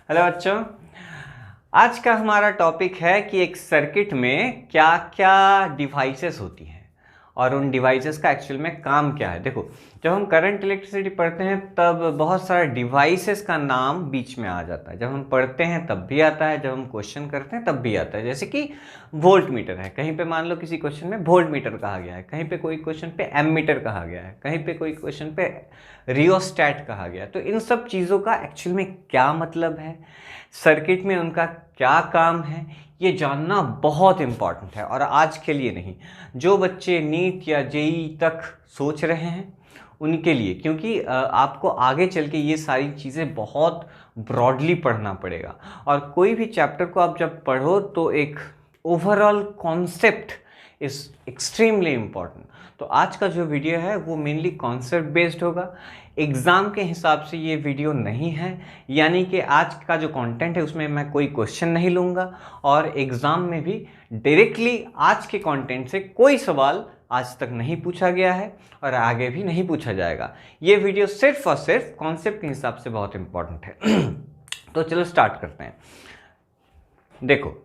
Hello बच्चों। आज का हमारा टॉपिक है कि एक सर्किट में क्या क्या डिवाइसेस होती हैं और उन डिवाइसेस का एक्चुअल में काम क्या है। देखो, जब हम करंट इलेक्ट्रिसिटी पढ़ते हैं तब बहुत सारे डिवाइसेस का नाम बीच में आ जाता है। जब हम पढ़ते हैं तब भी आता है, जब हम क्वेश्चन करते हैं तब भी आता है। जैसे कि वोल्ट मीटर है, कहीं पे मान लो किसी क्वेश्चन में वोल्ट मीटर कहा गया है, कहीं पे कोई क्वेश्चन पे एमीटर कहा गया है, कहीं पे कोई क्वेश्चन पे रियोस्टैट कहा गया है। तो इन सब चीज़ों का एक्चुअल में क्या मतलब है, सर्किट में उनका क्या काम है, ये जानना बहुत इम्पॉर्टेंट है। और आज के लिए नहीं, जो बच्चे नीट या जेई तक सोच रहे हैं उनके लिए, क्योंकि आपको आगे चल के ये सारी चीज़ें बहुत ब्रॉडली पढ़ना पड़ेगा। और कोई भी चैप्टर को आप जब पढ़ो तो एक overall concept is extremely important. तो आज का जो वीडियो है वो मेनली कॉन्सेप्ट बेस्ड होगा। एग्ज़ाम के हिसाब से ये वीडियो नहीं है, यानी कि आज का जो कंटेंट है उसमें मैं कोई क्वेश्चन नहीं लूँगा और एग्ज़ाम में भी डायरेक्टली आज के कंटेंट से कोई सवाल आज तक नहीं पूछा गया है और आगे भी नहीं पूछा जाएगा। ये वीडियो सिर्फ और सिर्फ कॉन्सेप्ट के हिसाब से बहुत इंपॉर्टेंट है। तो चलो स्टार्ट करते हैं। देखो,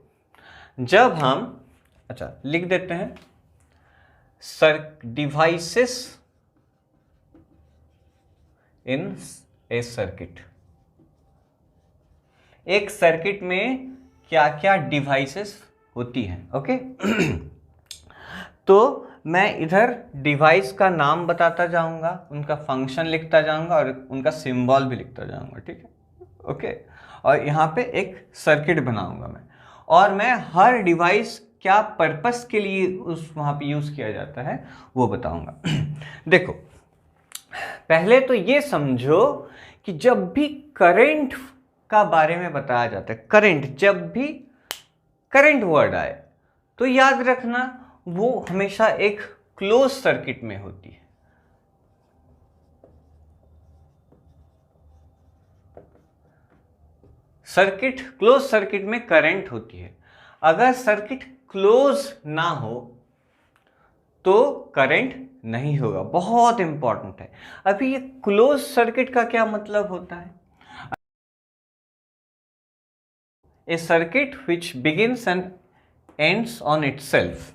जब हम लिख देते हैं डिवाइसेस इन ए सर्किट। एक सर्किट में क्या क्या डिवाइसेस होती हैं, ओके। तो मैं इधर डिवाइस का नाम बताता जाऊंगा, उनका फंक्शन लिखता जाऊंगा और उनका सिंबल भी लिखता जाऊंगा, ठीक है, ओके। और यहाँ पे एक सर्किट बनाऊंगा मैं, और मैं हर डिवाइस क्या पर्पस के लिए उस वहाँ पे यूज़ किया जाता है वो बताऊंगा। देखो, पहले तो ये समझो कि जब भी करंट का बारे में बताया जाता है, करंट, जब भी करंट वर्ड आए तो याद रखना वो हमेशा एक क्लोज सर्किट में होती है। सर्किट, क्लोज सर्किट में करंट होती है। अगर सर्किट क्लोज ना हो तो करंट नहीं होगा। बहुत इंपॉर्टेंट है। अभी ये क्लोज सर्किट का क्या मतलब होता है? A circuit which begins and ends on itself.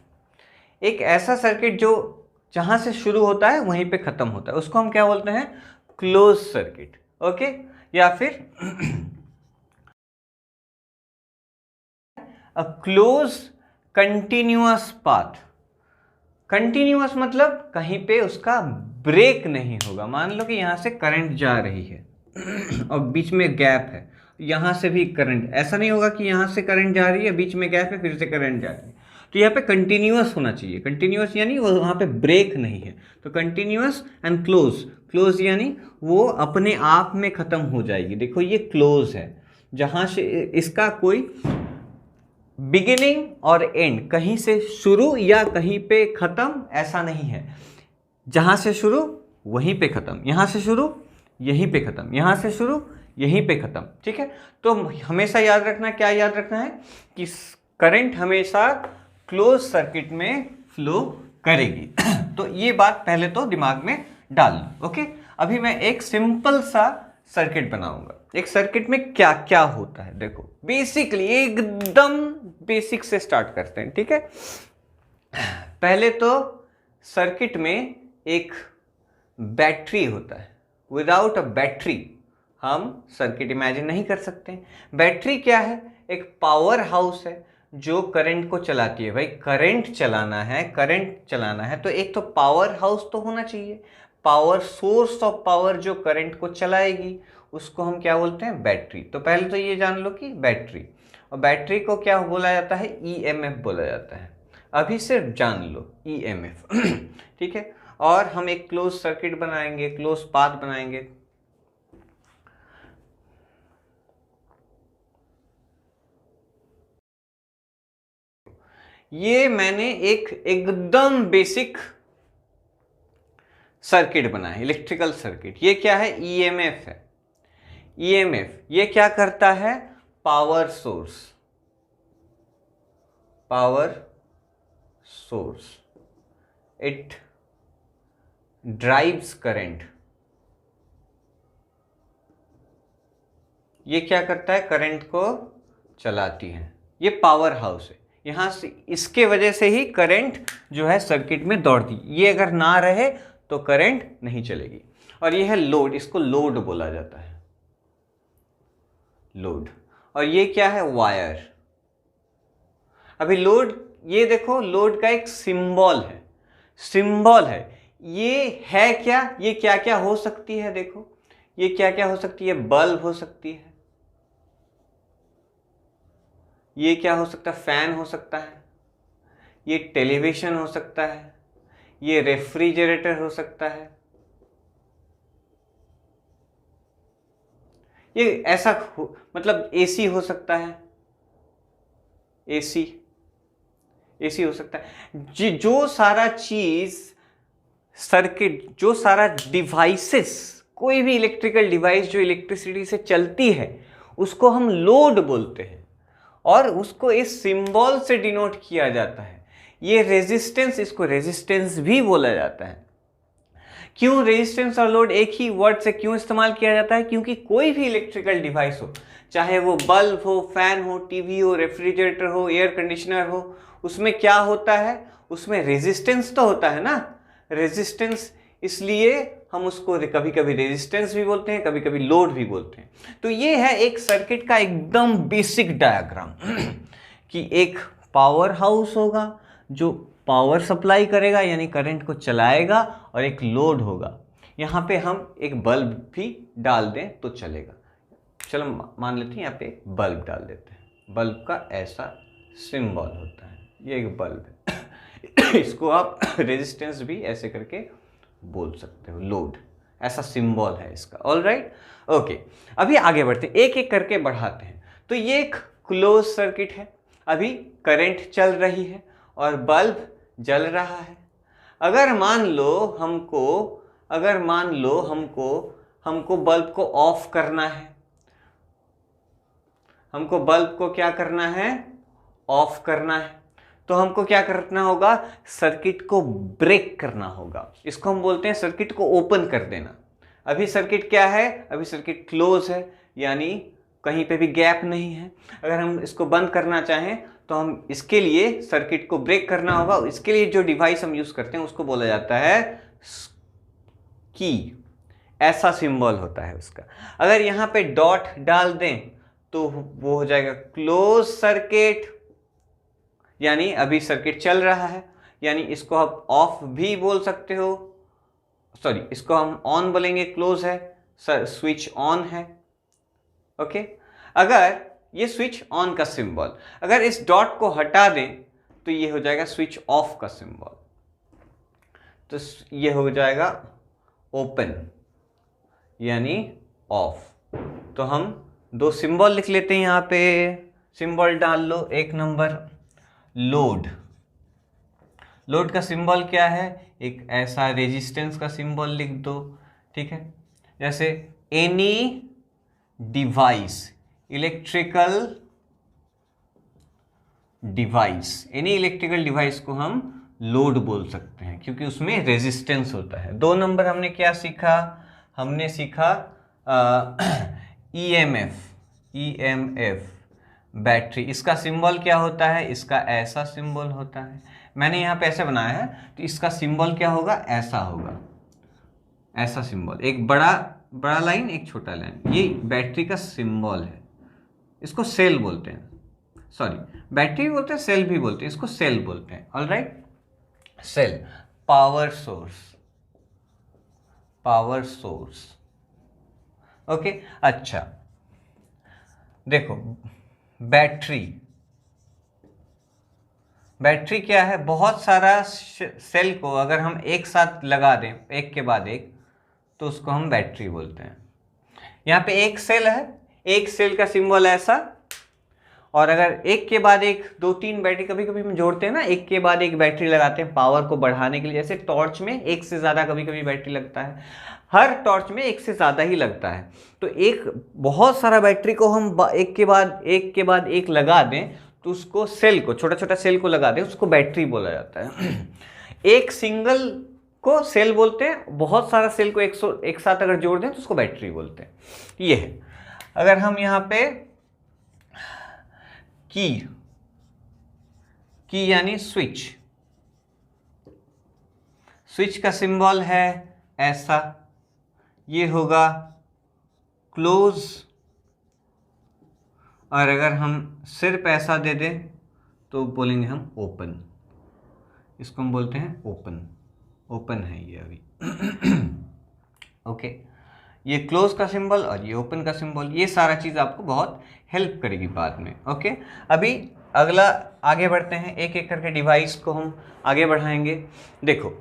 एक ऐसा सर्किट जो जहां से शुरू होता है वहीं पे खत्म होता है, उसको हम क्या बोलते हैं? Close circuit, okay. या फिर a close continuous path. Continuous मतलब कहीं पे उसका ब्रेक नहीं होगा। मान लो कि यहां से करंट जा रही है और बीच में गैप है, यहां से भी करंट, ऐसा नहीं होगा कि यहां से करंट जा रही है, बीच में गैप है, फिर से करंट जा रही है। तो यहाँ पे कंटिन्यूअस होना चाहिए। कंटिन्यूअस यानी वो वहाँ पे ब्रेक नहीं है। तो कंटिन्यूअस एंड क्लोज, क्लोज यानी वो अपने आप में खत्म हो जाएगी। देखो, ये क्लोज है, जहां से इसका कोई बिगिनिंग और एंड, कहीं से शुरू या कहीं पे खत्म ऐसा नहीं है। जहां से शुरू वहीं पे खत्म, यहां से शुरू यहीं पे खत्म, यहां से शुरू यहीं पे खत्म, ठीक है। तो हमेशा याद रखना, क्या याद रखना है कि करंट हमेशा क्लोज सर्किट में फ्लो करेगी। तो ये बात पहले तो दिमाग में डाल लो, ओके। अभी मैं एक सिंपल सा सर्किट बनाऊंगा। एक सर्किट में क्या क्या होता है, देखो बेसिकली एकदम बेसिक से स्टार्ट करते हैं, ठीक है। पहले तो सर्किट में एक बैटरी होता है। विदाउट अ बैटरी हम सर्किट इमेजिन नहीं कर सकते। बैटरी क्या है? एक पावर हाउस है जो करंट को चलाती है। भाई करंट चलाना है, करंट चलाना है तो एक तो पावर हाउस तो होना चाहिए। पावर, सोर्स ऑफ पावर जो करंट को चलाएगी उसको हम क्या बोलते हैं? बैटरी। तो पहले तो ये जान लो कि बैटरी, और बैटरी को क्या बोला जाता है? ईएमएफ बोला जाता है। अभी सिर्फ जान लो ईएमएफ। ठीक है। और हम एक क्लोज सर्किट बनाएंगे, क्लोज पाथ बनाएंगे। ये मैंने एक एकदम बेसिक सर्किट बनाया, इलेक्ट्रिकल सर्किट। ये क्या है? ईएमएफ है। ईएमएफ ये क्या करता है? Power source, power source, it drives current. ये क्या करता है, करंट को चलाती है। ये पावर हाउस है, यहाँ से इसके वजह से ही करंट जो है सर्किट में दौड़ती। ये अगर ना रहे तो करंट नहीं चलेगी। और ये है लोड, इसको लोड बोला जाता है, लोड। और ये क्या है, वायर। अभी लोड, ये देखो लोड का एक सिंबल है, सिंबल है। ये है क्या, ये क्या क्या हो सकती है, देखो ये क्या क्या हो सकती है, बल्ब हो सकती है, ये क्या हो सकता है, फैन हो सकता है, ये टेलीविजन हो सकता है, ये रेफ्रिजरेटर हो सकता है, ये ऐसा मतलब एसी हो सकता है, एसी हो सकता है। जो सारा चीज सर्किट, जो सारा डिवाइसेस, कोई भी इलेक्ट्रिकल डिवाइस जो इलेक्ट्रिसिटी से चलती है उसको हम लोड बोलते हैं, और उसको इस सिंबल से डिनोट किया जाता है। ये रेजिस्टेंस, इसको रेजिस्टेंस भी बोला जाता है। क्यों रेजिस्टेंस और लोड एक ही वर्ड से क्यों इस्तेमाल किया जाता है, क्योंकि कोई भी इलेक्ट्रिकल डिवाइस हो, चाहे वो बल्ब हो, फैन हो, टीवी हो, रेफ्रिजरेटर हो, एयर कंडीशनर हो, उसमें क्या होता है, उसमें रेजिस्टेंस तो होता है ना, रेजिस्टेंस। इसलिए हम उसको कभी कभी रेजिस्टेंस भी बोलते हैं, कभी कभी लोड भी बोलते हैं। तो ये है एक सर्किट का एकदम बेसिक डायग्राम कि एक पावर हाउस होगा जो पावर सप्लाई करेगा यानी करंट को चलाएगा, और एक लोड होगा। यहाँ पे हम एक बल्ब भी डाल दें तो चलेगा। चलो मान लेते हैं यहाँ पे बल्ब डाल देते हैं, बल्ब का ऐसा सिंबल होता है, ये एक बल्ब है इसको आप रेजिस्टेंस भी ऐसे करके बोल सकते हो, लोड ऐसा सिंबल है इसका। Alright, okay. अभी आगे बढ़ते हैं, एक एक करके बढ़ाते हैं। तो ये एक क्लोज सर्किट है, अभी करंट चल रही है और बल्ब जल रहा है। अगर मान लो हमको बल्ब को ऑफ करना है, हमको बल्ब को क्या करना है, ऑफ करना है, तो हमको क्या करना होगा, सर्किट को ब्रेक करना होगा। इसको हम बोलते हैं सर्किट को ओपन कर देना। अभी सर्किट क्या है, अभी सर्किट क्लोज है, यानी कहीं पे भी गैप नहीं है। अगर हम इसको बंद करना चाहें तो हम इसके लिए सर्किट को ब्रेक करना होगा। इसके लिए जो डिवाइस हम यूज करते हैं उसको बोला जाता है की, ऐसा सिंबल होता है उसका। अगर यहाँ पे डॉट डाल दें तो वो हो जाएगा क्लोज सर्किट, यानी अभी सर्किट चल रहा है, यानी इसको आप ऑफ भी बोल सकते हो, सॉरी इसको हम ऑन बोलेंगे, क्लोज है, स्विच ऑन है। ओके, अगर ये स्विच ऑन का सिंबल, अगर इस डॉट को हटा दें तो ये हो जाएगा स्विच ऑफ का सिंबल, तो ये हो जाएगा ओपन यानी ऑफ। तो हम दो सिंबल लिख लेते हैं, यहाँ पे सिंबल डाल लो। एक नंबर लोड, लोड का सिंबल क्या है, एक ऐसा रेजिस्टेंस का सिंबल लिख दो, ठीक है। जैसे any device, electrical device, any electrical device को हम लोड बोल सकते हैं क्योंकि उसमें रेजिस्टेंस होता है। 2 नंबर हमने क्या सीखा, हमने सीखा ईएमएफ, बैटरी। इसका सिंबल क्या होता है, इसका ऐसा सिंबल होता है। मैंने यहाँ पे ऐसे बनाया है तो इसका सिंबल क्या होगा, ऐसा होगा, ऐसा सिंबल, एक बड़ा लाइन एक छोटा लाइन, ये बैटरी का सिंबल है। इसको सेल बोलते हैं, सॉरी बैटरी भी बोलते हैं, सेल भी बोलते हैं, इसको सेल बोलते हैं। Alright, cell. Power source, okay. अच्छा देखो, बैटरी क्या है, बहुत सारा सेल को अगर हम एक साथ लगा दें एक के बाद एक तो उसको हम बैटरी बोलते हैं। यहाँ पे एक सेल है, एक सेल का सिंबल ऐसा, और अगर एक के बाद एक 2-3 बैटरी, कभी कभी हम जोड़ते हैं ना, एक के बाद एक बैटरी लगाते हैं पावर को बढ़ाने के लिए। जैसे टॉर्च में एक से ज़्यादा कभी कभी बैटरी लगता है, हर टॉर्च में एक से ज़्यादा ही लगता है। तो एक बहुत सारा बैटरी को हम एक के बाद एक लगा दें तो उसको सेल को, छोटा छोटा सेल को लगा दें, उसको बैटरी बोला जाता है। एक सिंगल को सेल बोलते हैं, बहुत सारा सेल को एक साथ अगर जोड़ दें तो उसको बैटरी बोलते हैं। ये है। अगर हम यहाँ पे की यानी स्विच, स्विच का सिंबल है ऐसा, ये होगा क्लोज, और अगर हम सिर्फ ऐसा दे दें तो बोलेंगे हम ओपन, इसको हम बोलते हैं ओपन, ओपन है ये अभी। ओके, ये क्लोज का सिंबल और ये ओपन का सिंबल, ये सारा चीज़ आपको बहुत हेल्प करेगी बाद में। ओके, अभी अगला आगे बढ़ते हैं, एक एक करके डिवाइस को हम आगे बढ़ाएंगे। देखो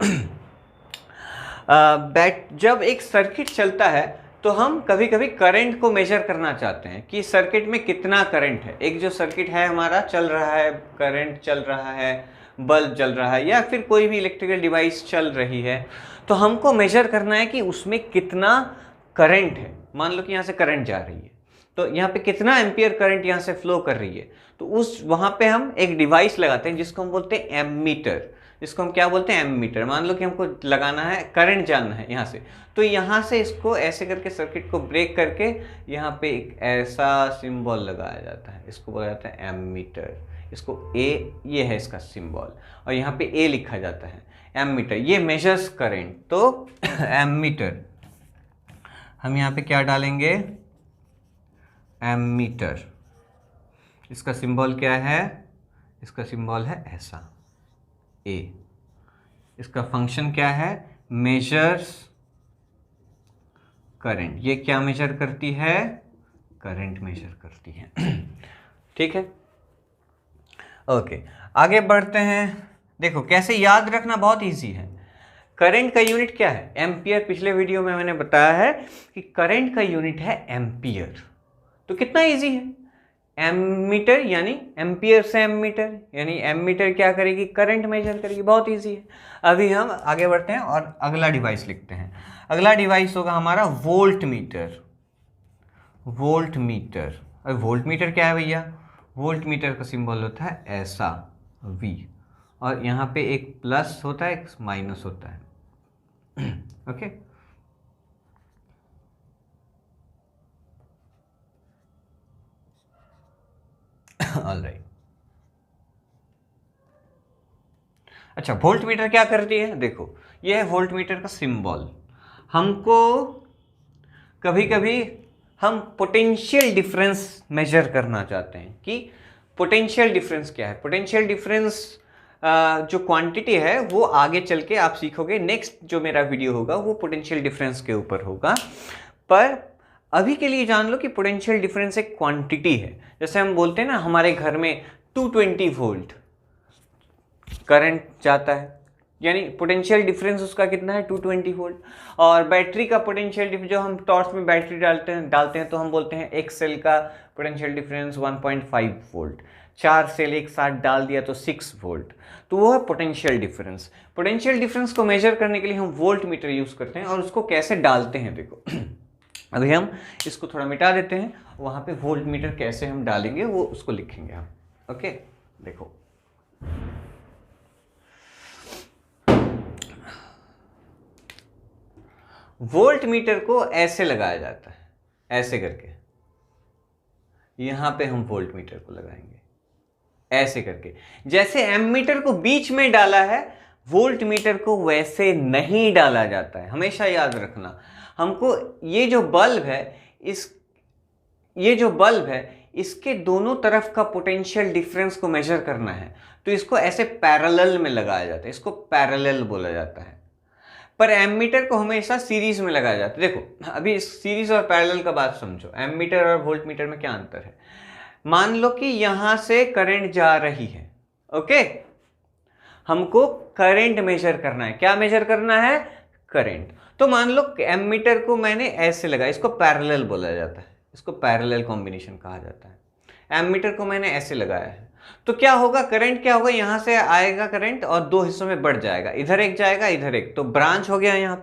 जब एक सर्किट चलता है तो हम कभी कभी करंट को मेजर करना चाहते हैं कि सर्किट में कितना करंट है। एक जो सर्किट है हमारा चल रहा है, करंट चल रहा है, बल्ब जल रहा है, या फिर कोई भी इलेक्ट्रिकल डिवाइस चल रही है, तो हमको मेजर करना है कि उसमें कितना करंट है। मान लो कि यहाँ से करंट जा रही है, तो यहाँ पे कितना एम्पियर करंट यहाँ से फ्लो कर रही है, तो उस वहाँ पे हम एक डिवाइस लगाते हैं जिसको हम बोलते हैं एमीटर। इसको हम क्या बोलते हैं? एमीटर। मान लो कि हमको लगाना है, करंट जानना है यहाँ से, तो यहाँ से इसको ऐसे करके सर्किट को ब्रेक करके यहाँ पे एक ऐसा सिंबल लगाया जाता है, इसको बोला जाता है एमीटर। इसको ए, ये है इसका सिंबल, और यहाँ पे ए लिखा जाता है, एमीटर। ये मेजर्स करंट, तो एमीटर हम यहाँ पे क्या डालेंगे? एमीटर। इसका सिंबल क्या है? इसका सिंबल है ऐसा, ए। इसका फंक्शन क्या है? Measures current. ये क्या मेजर करती है? करंट मेजर करती है। ठीक है, ओके, आगे बढ़ते हैं। देखो कैसे याद रखना, बहुत इजी है। करंट का यूनिट क्या है? एम्पियर। पिछले वीडियो में मैंने बताया है कि करंट का यूनिट है एम्पियर। तो कितना इजी है, एमीटर यानी एम्पियर से एमीटर, यानी एमीटर क्या करेगी? करंट मेजर करेगी। बहुत इजी है। अभी हम आगे बढ़ते हैं और अगला डिवाइस लिखते हैं। अगला डिवाइस होगा हमारा वोल्ट मीटर। Volt meter. और वोल्ट मीटर क्या है भैया? वोल्ट मीटर का सिंबल होता है ऐसा, V, और यहाँ पे एक प्लस होता है, एक माइनस होता है। Okay, alright. अच्छा, वोल्ट मीटर क्या करती है? देखो ये है वोल्ट मीटर का सिंबल। हमको कभी कभी हम पोटेंशियल डिफरेंस मेजर करना चाहते हैं कि पोटेंशियल डिफरेंस क्या है। पोटेंशियल डिफरेंस जो क्वांटिटी है वो आगे चल के आप सीखोगे। नेक्स्ट जो मेरा वीडियो होगा वो पोटेंशियल डिफरेंस के ऊपर होगा, पर अभी के लिए जान लो कि पोटेंशियल डिफरेंस एक क्वांटिटी है। जैसे हम बोलते हैं ना, हमारे घर में 220 वोल्ट करंट जाता है, यानी पोटेंशियल डिफरेंस उसका कितना है? 220 वोल्ट। और बैटरी का पोटेंशियल डिफरेंस, जो हम टॉर्च में बैटरी डालते हैं तो हम बोलते हैं एक सेल का पोटेंशियल डिफरेंस 1.5 वोल्ट। 4 सेल एक साथ डाल दिया तो 6 वोल्ट। तो वो है पोटेंशियल डिफरेंस। पोटेंशियल डिफरेंस को मेजर करने के लिए हम वोल्ट मीटर यूज करते हैं। और उसको कैसे डालते हैं देखो, अभी हम इसको थोड़ा मिटा देते हैं, वहाँ पे वोल्ट मीटर कैसे हम डालेंगे वो उसको लिखेंगे हम। ओके, देखो वोल्ट मीटर को ऐसे लगाया जाता है, ऐसे करके। यहां पे हम वोल्ट मीटर को लगाएंगे ऐसे करके। जैसे एमीटर को बीच में डाला है, वोल्ट मीटर को वैसे नहीं डाला जाता है। हमेशा याद रखना, हमको ये जो बल्ब है इसके दोनों तरफ का पोटेंशियल डिफरेंस को मेजर करना है, तो इसको ऐसे पैरेलल में लगाया जाता है। इसको पैरेलल बोला जाता है। पर एमीटर को हमेशा सीरीज में लगाया जाता है। देखो अभी इस सीरीज और पैरेलल का बात समझो। एमीटर और वोल्ट मीटर में क्या अंतर है? मान लो कि यहां से करंट जा रही है, ओके, हमको करंट मेजर करना है। क्या मेजर करना है? करंट। तो मान लो एमीटर को मैंने ऐसे लगाया, इसको पैरेलल बोला जाता है, इसको पैरेलल कॉम्बिनेशन कहा जाता है। एमीटर को मैंने ऐसे लगाया है, तो क्या होगा? करंट क्या होगा? यहां से आएगा करंट और दो हिस्सों में बढ़ जाएगा, इधर एक जाएगा इधर एक, तो ब्रांच हो गया। यहाँ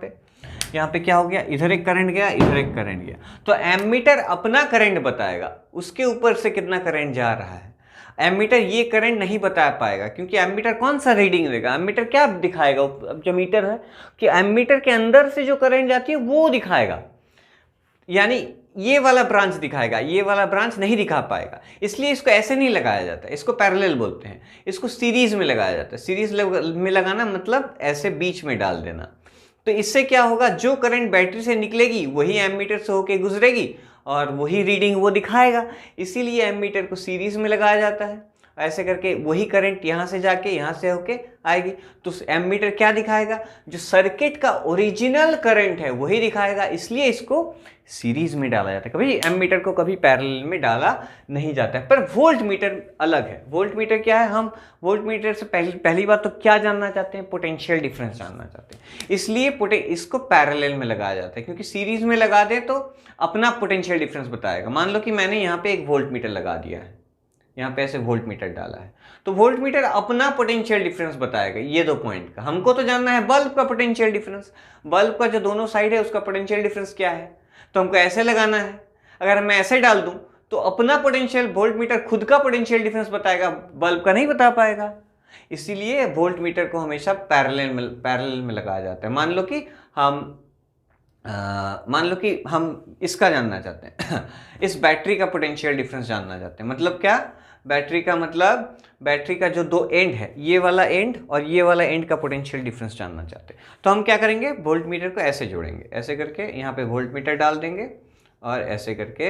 पे क्या हो गया? इधर एक करंट गया, इधर एक करंट गया। तो एमीटर अपना करंट बताएगा, उसके ऊपर से कितना करंट जा रहा है। एमीटर ये करंट नहीं बता पाएगा, क्योंकि एमीटर कौन सा रीडिंग देगा? एमीटर क्या दिखाएगा? अब जो मीटर है कि एमीटर के अंदर से जो करंट जाती है वो दिखाएगा। यानी ये वाला ब्रांच दिखाएगा, ये वाला ब्रांच नहीं दिखा पाएगा, इसलिए इसको ऐसे नहीं लगाया जाता, इसको पैरेलल बोलते हैं, इसको सीरीज में लगाया जाता है। सीरीज में लगाना मतलब ऐसे बीच में डाल देना। तो इससे क्या होगा, जो करंट बैटरी से निकलेगी वही एमीटर से होके गुजरेगी और वही रीडिंग वो दिखाएगा, इसीलिए एमीटर को सीरीज में लगाया जाता है। ऐसे करके वही करंट यहाँ से जाके यहाँ से होके आएगी, तो एमीटर क्या दिखाएगा, जो सर्किट का ओरिजिनल करंट है वही दिखाएगा, इसलिए इसको सीरीज में डाला जाता है। कभी एमीटर को कभी पैरेलल में डाला नहीं जाता है। पर वोल्ट मीटर अलग है। वोल्ट मीटर क्या है, हम वोल्ट मीटर से पहली बात तो क्या जानना चाहते हैं, पोटेंशियल डिफरेंस जानना चाहते हैं, इसलिए इसको पैरेलल में लगाया जाता है, क्योंकि सीरीज में लगा दें तो अपना पोटेंशियल डिफरेंस बताएगा। मान लो कि मैंने यहाँ पे एक वोल्ट मीटर लगा दिया है, यहाँ पे ऐसे वोल्ट मीटर डाला है, तो वोल्ट मीटर अपना पोटेंशियल डिफरेंस बताएगा ये 2 पॉइंट का। हमको तो जानना है बल्ब का पोटेंशियल डिफरेंस, बल्ब का जो दोनों साइड है उसका पोटेंशियल डिफरेंस क्या है, तो हमको ऐसे लगाना है। अगर मैं ऐसे डाल दूं तो अपना पोटेंशियल वोल्ट मीटर खुद का पोटेंशियल डिफरेंस बताएगा, बल्ब का नहीं बता पाएगा, इसीलिए वोल्ट मीटर को हमेशा पैरेलल में लगाया जाता है। मान लो कि हम इसका जानना चाहते हैं इस बैटरी का पोटेंशियल डिफरेंस जानना चाहते हैं। मतलब क्या, बैटरी का जो 2 एंड है, ये वाला एंड और ये वाला एंड का पोटेंशियल डिफरेंस जानना चाहते हैं। तो हम क्या करेंगे, वोल्ट मीटर को ऐसे जोड़ेंगे, ऐसे करके यहाँ पे वोल्ट मीटर डाल देंगे और ऐसे करके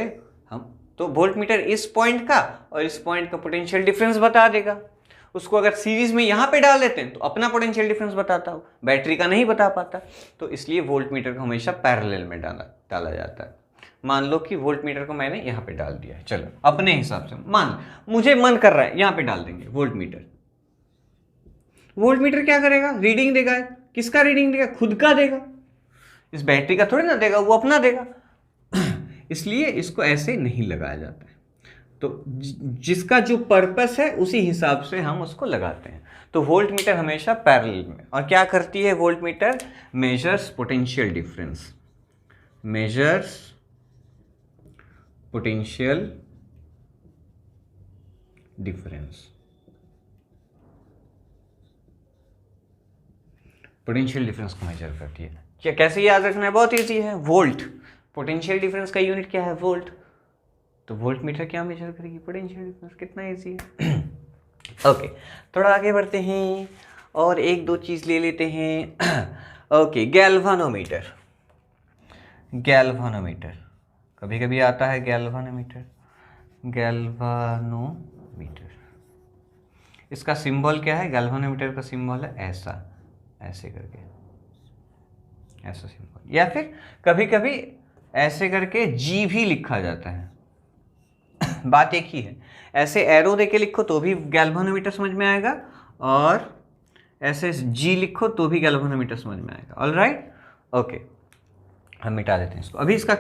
हम, तो वोल्ट मीटर इस पॉइंट का और इस पॉइंट का पोटेंशियल डिफरेंस बता देगा। उसको अगर सीरीज में यहाँ पे डाल देते हैं तो अपना पोटेंशियल डिफरेंस बताता हो, बैटरी का नहीं बता पाता, तो इसलिए वोल्ट मीटर को हमेशा पैरेलल में डाला जाता है। मान लो कि वोल्ट मीटर को मैंने यहाँ पे डाल दिया है, चलो अपने हिसाब से मुझे मन कर रहा है यहाँ पे डाल देंगे वोल्ट मीटर। वोल्ट मीटर क्या करेगा, रीडिंग देगा। किसका रीडिंग देगा, खुद का देगा, इस बैटरी का थोड़ी ना देगा, वो अपना देगा इसलिए इसको ऐसे नहीं लगाया जाता है। तो जिसका जो पर्पस है उसी हिसाब से हम उसको लगाते हैं। तो वोल्ट मीटर हमेशा पैरेलल में। और क्या करती है volt meter, measures potential difference, measures potential difference. Potential difference को मेजर करती है। क्या कैसे याद रखना है, बहुत इजी है, वोल्ट, पोटेंशियल डिफरेंस का यूनिट क्या है, वोल्ट, तो वोल्ट मीटर क्या मेजर करेगी, पोटेंशियल डिफरेंस। कितना इजी है ओके, थोड़ा आगे बढ़ते हैं और 1-2 चीज ले लेते हैं ओके, गैल्वानोमीटर। गैल्वानोमीटर कभी कभी आता है, गैल्वानोमीटर, गैल्वानोमीटर, इसका सिंबल क्या है, गैल्वानोमीटर का सिंबल है ऐसा, ऐसे करके, ऐसा सिंबल, या फिर कभी कभी ऐसे करके जी भी लिखा जाता है बात एक ही है। ऐसे एरो देके लिखो तो भी गैल्वानोमीटर समझ में आएगा, और ऐसे जी लिखो तो भी गैल्वानोमीटर समझ में आएगा। ऑलराइट, ओके, हम मिटा देते हैं इसको। अभी इसका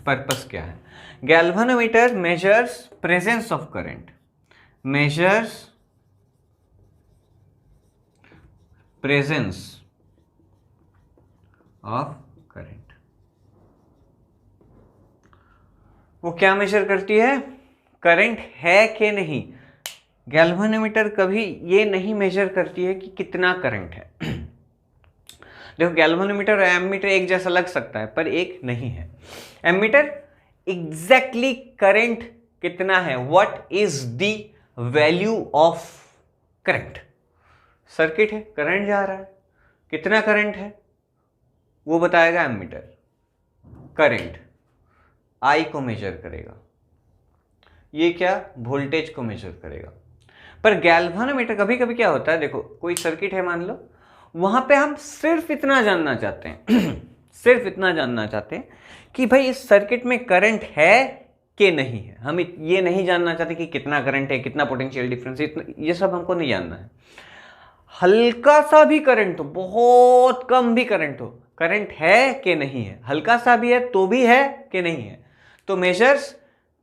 पर्पस क्या है, galvanometer measures presence of current, measures presence of current. वो क्या मेजर करती है, करंट है कि नहीं। गैल्वानोमीटर कभी ये नहीं मेजर करती है कि कितना करंट है देखो, गैल्वानोमीटर और एमीटर एक जैसा लग सकता है पर एक नहीं है। एमीटर एग्जैक्टली करंट कितना है, what is the value of current. Circuit है, करंट जा रहा है, कितना करंट है वो बताएगा एमीटर। करंट आई को मेजर करेगा, ये क्या, वोल्टेज को मेजर करेगा। पर गैल्वानोमीटर कभी कभी क्या होता है, देखो कोई सर्किट है मान लो, वहां पे हम सिर्फ इतना जानना चाहते हैं सिर्फ इतना जानना चाहते हैं कि भाई इस सर्किट में करंट है कि नहीं है। हम ये नहीं जानना चाहते कि कितना करंट है, कितना पोटेंशियल डिफरेंस है, ये सब हमको नहीं जानना है। हल्का सा भी करंट हो, बहुत कम भी करंट हो, करंट है कि नहीं है, हल्का सा भी है तो भी है कि नहीं है, तो मेजर्स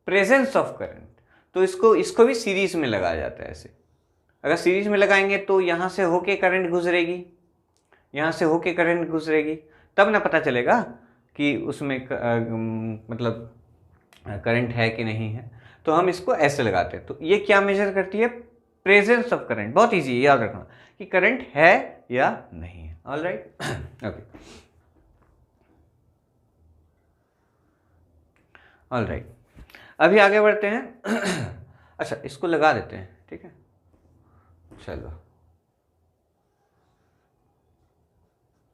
प्रेजेंस ऑफ करंट। तो इसको भी सीरीज में लगाया जाता है ऐसे। अगर सीरीज में लगाएंगे तो यहां से होके करंट गुजरेगी, यहां से होके करंट गुजरेगी, तब ना पता चलेगा कि उसमें मतलब करंट है कि नहीं है। तो हम इसको ऐसे लगाते हैं। तो ये क्या मेजर करती है, प्रेजेंस ऑफ करंट। बहुत इजी है, याद रखना कि करंट है या नहीं है। ऑलराइट, ओके, ऑल राइट, अभी आगे बढ़ते हैं। अच्छा, इसको लगा देते हैं, ठीक है, चलो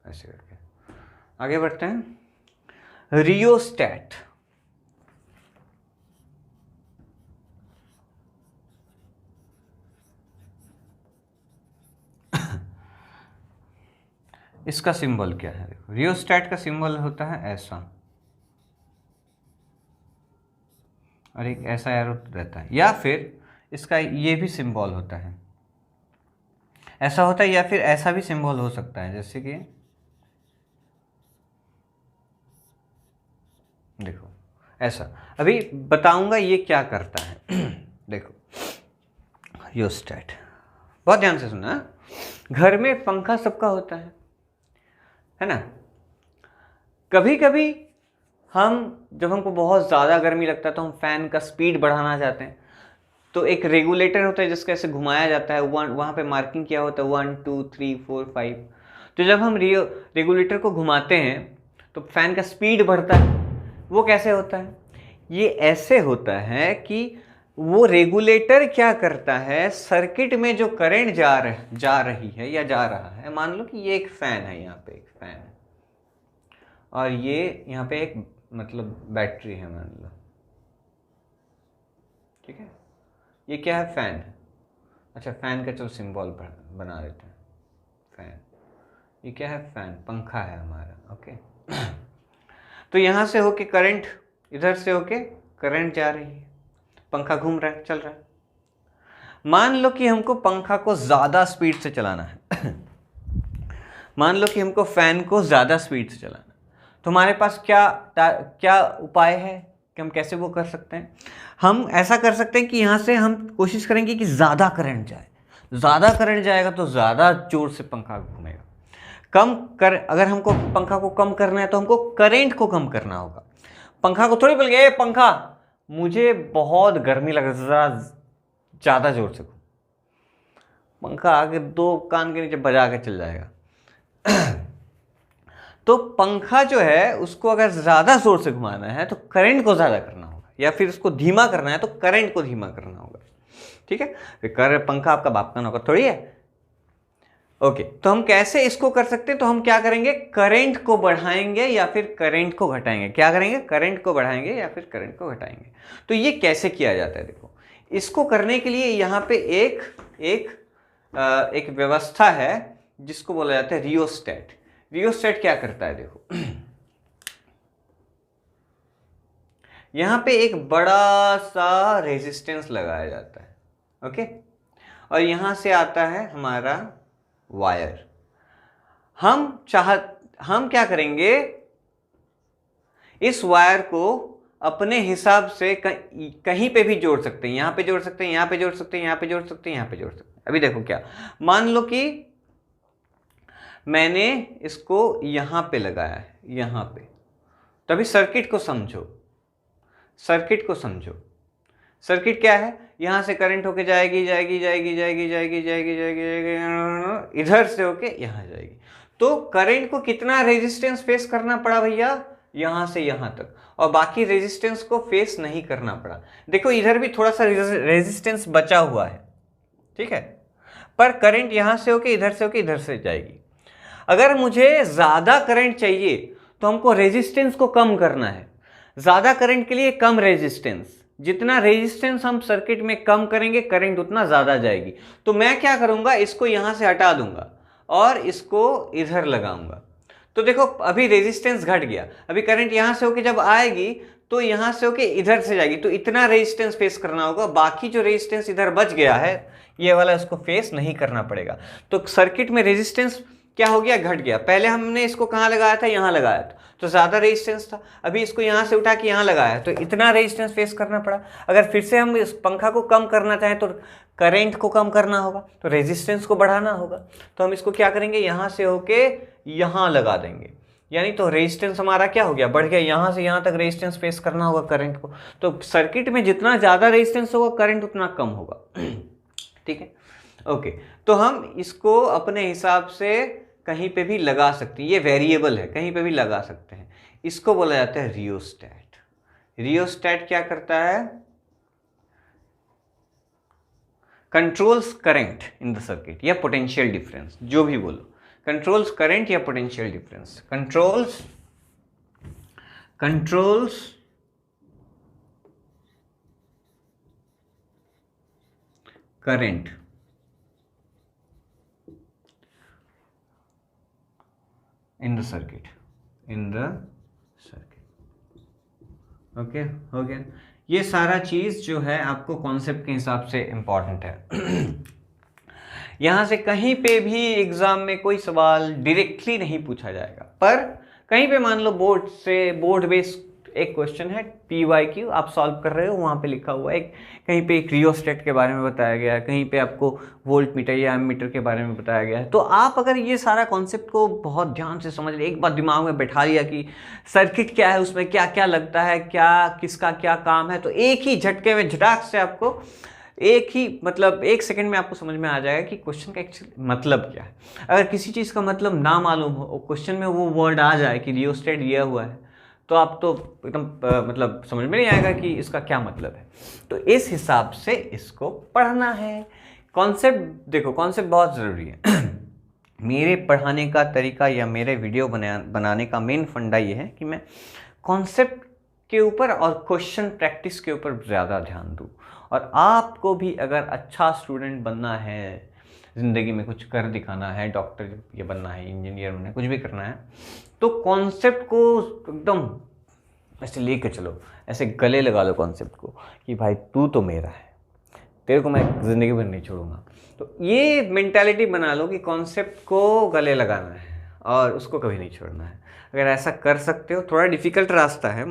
ऐसे करके आगे बढ़ते हैं। रियोस्टैट, इसका सिंबल क्या है? देखो, रियोस्टैट का सिंबल होता है ऐसा, और एक ऐसा एरो रहता है, या फिर इसका ये भी सिंबल होता है, ऐसा होता है, या फिर ऐसा भी सिंबल हो सकता है, जैसे कि देखो ऐसा। अभी बताऊंगा ये क्या करता है। देखो, रियोस्टैट, बहुत ध्यान से सुनना। घर में पंखा सबका होता है ना? कभी कभी जब हमको बहुत ज़्यादा गर्मी लगता है तो हम फैन का स्पीड बढ़ाना चाहते हैं, तो एक रेगुलेटर होता है जिसका ऐसे घुमाया जाता है, वहाँ पे मार्किंग किया होता है 1 2 3 4 5। तो जब हम रेगुलेटर को घुमाते हैं तो फैन का स्पीड बढ़ता है। वो कैसे होता है? ये ऐसे होता है कि वो रेगुलेटर क्या करता है, सर्किट में जो करंट जा रही है या जा रहा है, मान लो कि ये एक फैन है, यहाँ पे एक फैन है, और ये यहाँ पे एक मतलब बैटरी है मान लो, ठीक है, ये क्या है? फैन है। अच्छा, फैन का चलो सिंबल बना देते हैं, फैन। ये क्या है? फैन, पंखा है हमारा, ओके। तो यहाँ से होके करंट, इधर से होके करंट जा रही है, पंखा घूम रहा है, चल रहा है। मान लो कि हमको पंखा को ज़्यादा स्पीड से चलाना है। मान लो कि हमको फैन को ज़्यादा स्पीड से चलाना है, तो हमारे पास क्या उपाय है कि हम कैसे वो कर सकते हैं? हम ऐसा कर सकते हैं कि यहाँ से हम कोशिश करेंगे कि ज़्यादा करंट जाए। ज़्यादा करंट जाएगा तो ज़्यादा जोर से पंखा घूमेगा। अगर हमको पंखा को कम करना है तो हमको करंट को कम करना होगा। पंखा को थोड़ी बोल गया, पंखा मुझे बहुत गर्मी लग रही है, ज़रा ज़्यादा जोर से घूम। पंखा आगे 2 कान के नीचे बजा के चल जाएगा। तो पंखा जो है उसको अगर ज़्यादा जोर से घुमाना है तो करंट को ज़्यादा करना होगा, या फिर उसको धीमा करना है तो करंट को धीमा करना होगा, ठीक है। पंखा आपका बाप का नौकर थोड़ी है, ओके। तो हम कैसे इसको कर सकते हैं? तो हम क्या करेंगे, करंट को बढ़ाएंगे या फिर करंट को घटाएंगे। क्या करेंगे? करंट को बढ़ाएंगे या फिर करंट को घटाएंगे। तो ये कैसे किया जाता है? देखो, इसको करने के लिए यहाँ पे एक व्यवस्था है जिसको बोला जाता है रियोस्टैट। रियोस्टैट क्या करता है? देखो, यहां पे एक बड़ा सा रेजिस्टेंस लगाया जाता है, ओके, और यहां से आता है हमारा वायर। हम क्या करेंगे, इस वायर को अपने हिसाब से कहीं पे भी जोड़ सकते हैं। यहां पे जोड़ सकते हैं, यहां पे जोड़ सकते हैं, यहां पे जोड़ सकते हैं, यहां पे जोड़ सकते हैं। अभी देखो, क्या मान लो कि मैंने इसको यहां पे लगाया है, यहां पे, तभी सर्किट को समझो। सर्किट को समझो। सर्किट क्या है? यहां से करंट होके जाएगी जाएगी जाएगी जाएगी जाएगी जाएगी जाएगी जाएगी, इधर से होके यहां जाएगी। तो करंट को कितना रेजिस्टेंस फेस करना पड़ा भैया? यहां से यहां तक, और बाकी रेजिस्टेंस को फेस नहीं करना पड़ा। देखो, इधर भी थोड़ा सा रेजिस्टेंस बचा हुआ है, ठीक है, पर करंट यहां से होके इधर से जाएगी। अगर मुझे ज्यादा करंट चाहिए तो हमको रेजिस्टेंस को कम करना है। ज्यादा करंट के लिए कम रेजिस्टेंस, जितना रेजिस्टेंस हम सर्किट में कम करेंगे करंट उतना ज्यादा जाएगी। तो मैं क्या करूंगा, इसको यहां से हटा दूंगा और इसको इधर लगाऊंगा। तो देखो, अभी रेजिस्टेंस घट गया। अभी करंट यहां से होके जब आएगी तो यहां से होके इधर से जाएगी, तो इतना रेजिस्टेंस फेस करना होगा। बाकी जो रेजिस्टेंस इधर बच गया है, ये वाला, इसको फेस नहीं करना पड़ेगा। तो सर्किट में रेजिस्टेंस क्या हो गया? घट गया। पहले हमने इसको कहां लगाया था? यहां लगाया था, तो ज्यादा रेजिस्टेंस था। अभी इसको यहां से उठा के यहां लगाया तो इतना रेजिस्टेंस फेस करना पड़ा। अगर फिर से हम इस पंखा को कम करना चाहें तो करंट को कम करना होगा, तो रेजिस्टेंस को बढ़ाना होगा। तो हम इसको क्या करेंगे, यहां से होके यहां लगा देंगे, यानी तो रेजिस्टेंस हमारा क्या हो गया? बढ़ गया। यहां से यहां तक रेजिस्टेंस फेस करना होगा करंट को। तो सर्किट में जितना ज्यादा रेजिस्टेंस होगा करंट उतना कम होगा, ठीक है, ओके। तो हम इसको अपने हिसाब से कहीं पे भी लगा सकते हैं, ये वेरिएबल है, कहीं पे भी लगा सकते हैं। इसको बोला जाता है रियोस्टैट। रियोस्टेट क्या करता है? Controls current in the circuit या पोटेंशियल डिफरेंस, जो भी बोलो, कंट्रोल्स करंट या potential difference, controls current in the circuit, okay हो गया। ये सारा चीज जो है आपको कॉन्सेप्ट के हिसाब से इंपॉर्टेंट है। यहां से कहीं पे भी एग्जाम में कोई सवाल डायरेक्टली नहीं पूछा जाएगा, पर कहीं पे मान लो बोर्ड बेस्ड एक क्वेश्चन है, PYQ आप सॉल्व कर रहे हो, वहां पे लिखा हुआ है कहीं पे एक रियोस्टेट के बारे में बताया गया है, कहीं पे आपको वोल्ट मीटर या एमीटर के बारे में बताया गया है। तो आप अगर ये सारा कॉन्सेप्ट को बहुत ध्यान से समझ ले, एक बार दिमाग में बैठा लिया कि सर्किट क्या है, उसमें क्या क्या लगता है, क्या किसका क्या काम है, तो एक ही झटके में झटाक से आपको एक सेकंड में आपको समझ में आ जाएगा कि क्वेश्चन का एक्चुअली मतलब क्या है। अगर किसी चीज़ का मतलब ना मालूम हो, क्वेश्चन में वो वर्ड आ जाए कि रियोस्टेट दिया हुआ है, तो आप तो एकदम मतलब समझ में नहीं आएगा कि इसका क्या मतलब है। तो इस हिसाब से इसको पढ़ना है। कॉन्सेप्ट देखो, कॉन्सेप्ट बहुत ज़रूरी है। मेरे पढ़ाने का तरीका या मेरे वीडियो बनाने का मेन फंडा ये है कि मैं कॉन्सेप्ट के ऊपर और क्वेश्चन प्रैक्टिस के ऊपर ज़्यादा ध्यान दूँ। और आपको भी अगर अच्छा स्टूडेंट बनना है, ज़िंदगी में कुछ कर दिखाना है, डॉक्टर ये बनना है, इंजीनियर बनना है, कुछ भी करना है, तो कॉन्सेप्ट को एकदम ऐसे लेके चलो, ऐसे गले लगा लो कॉन्सेप्ट को कि भाई तू तो मेरा है, तेरे को मैं ज़िंदगी भर नहीं छोड़ूंगा। तो ये मेंटालिटी बना लो कि कॉन्सेप्ट को गले लगाना है और उसको कभी नहीं छोड़ना है। अगर ऐसा कर सकते हो, थोड़ा डिफ़िकल्ट रास्ता है,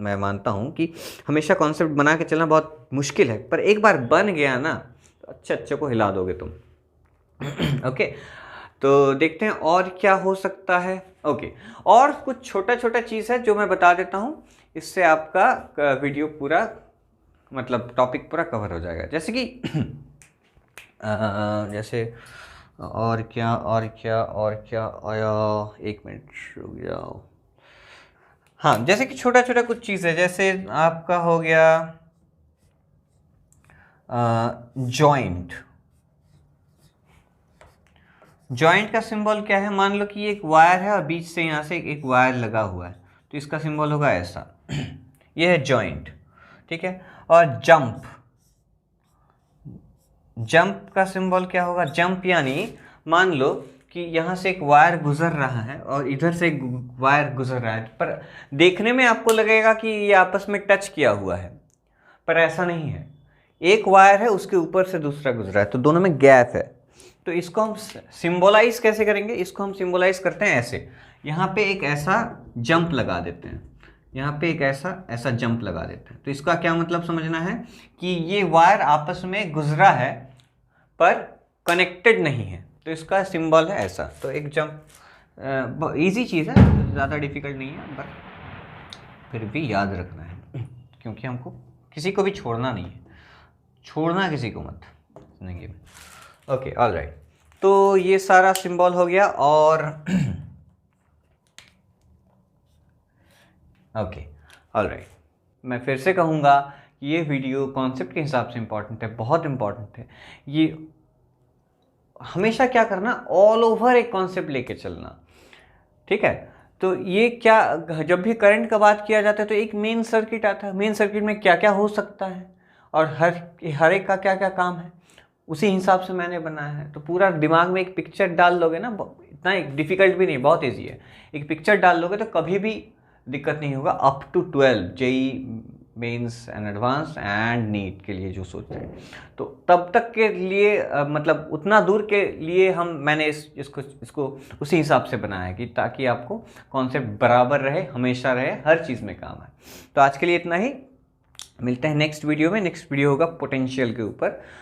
मैं मानता हूँ कि हमेशा कॉन्सेप्ट बना के चलना बहुत मुश्किल है, पर एक बार बन गया ना तो अच्छे को हिला दोगे तुम। ओके, तो देखते हैं और क्या हो सकता है। ओके, और कुछ छोटा चीज़ है जो मैं बता देता हूँ, इससे आपका वीडियो पूरा मतलब टॉपिक पूरा कवर हो जाएगा। जैसे कि जैसे और क्या आया, एक मिनट रुक जाओ। हाँ, जैसे कि छोटा कुछ चीज़ है, जैसे आपका हो गया जॉइंट का सिंबल क्या है? मान लो कि एक वायर है और बीच से यहाँ से एक वायर लगा हुआ है, तो इसका सिंबल होगा ऐसा। ये है जॉइंट, ठीक है। और जंप का सिंबल क्या होगा? जंप यानी मान लो कि यहाँ से एक वायर गुजर रहा है और इधर से एक वायर गुजर रहा है, पर देखने में आपको लगेगा कि ये आपस में टच किया हुआ है, पर ऐसा नहीं है। एक वायर है, उसके ऊपर से दूसरा गुजरा है, तो दोनों में गैप है। तो इसको हम सिंबलाइज कैसे करेंगे? इसको हम सिंबलाइज करते हैं ऐसे, यहाँ पे एक ऐसा जंप लगा देते हैं, यहाँ पे एक ऐसा जंप लगा देते हैं। तो इसका क्या मतलब समझना है कि ये वायर आपस में गुजरा है पर कनेक्टेड नहीं है, तो इसका सिंबल है ऐसा। तो एक जंप इजी चीज़ है, ज़्यादा डिफिकल्ट नहीं है, बट फिर भी याद रखना है, क्योंकि हमको किसी को भी छोड़ना नहीं है, छोड़ना किसी को मत जिंदगी में। ओके, ऑल राइट, तो ये सारा सिंबल हो गया। और ओके, ऑल राइट, मैं फिर से कहूँगा कि ये वीडियो कॉन्सेप्ट के हिसाब से इम्पॉर्टेंट है, बहुत इम्पॉर्टेंट है। ये हमेशा क्या करना, ऑल ओवर एक कॉन्सेप्ट लेके चलना, ठीक है। तो ये क्या, जब भी करंट का बात किया जाता है तो एक मेन सर्किट आता है, मेन सर्किट में क्या क्या हो सकता है और हर एक का क्या क्या काम है, उसी हिसाब से मैंने बनाया है। तो पूरा दिमाग में एक पिक्चर डाल लोगे ना, इतना एक डिफ़िकल्ट भी नहीं, बहुत ईजी है। एक पिक्चर डाल लोगे तो कभी भी दिक्कत नहीं होगा। Up to 12 JEE mains and advance and NEET के लिए जो सोचते हैं, तो तब तक के लिए मतलब उतना दूर के लिए मैंने इसको उसी हिसाब से बनाया है कि ताकि आपको कॉन्सेप्ट बराबर रहे, हमेशा रहे, हर चीज़ में काम है। तो आज के लिए इतना ही, मिलते हैं नेक्स्ट वीडियो में। नेक्स्ट वीडियो होगा पोटेंशियल के ऊपर।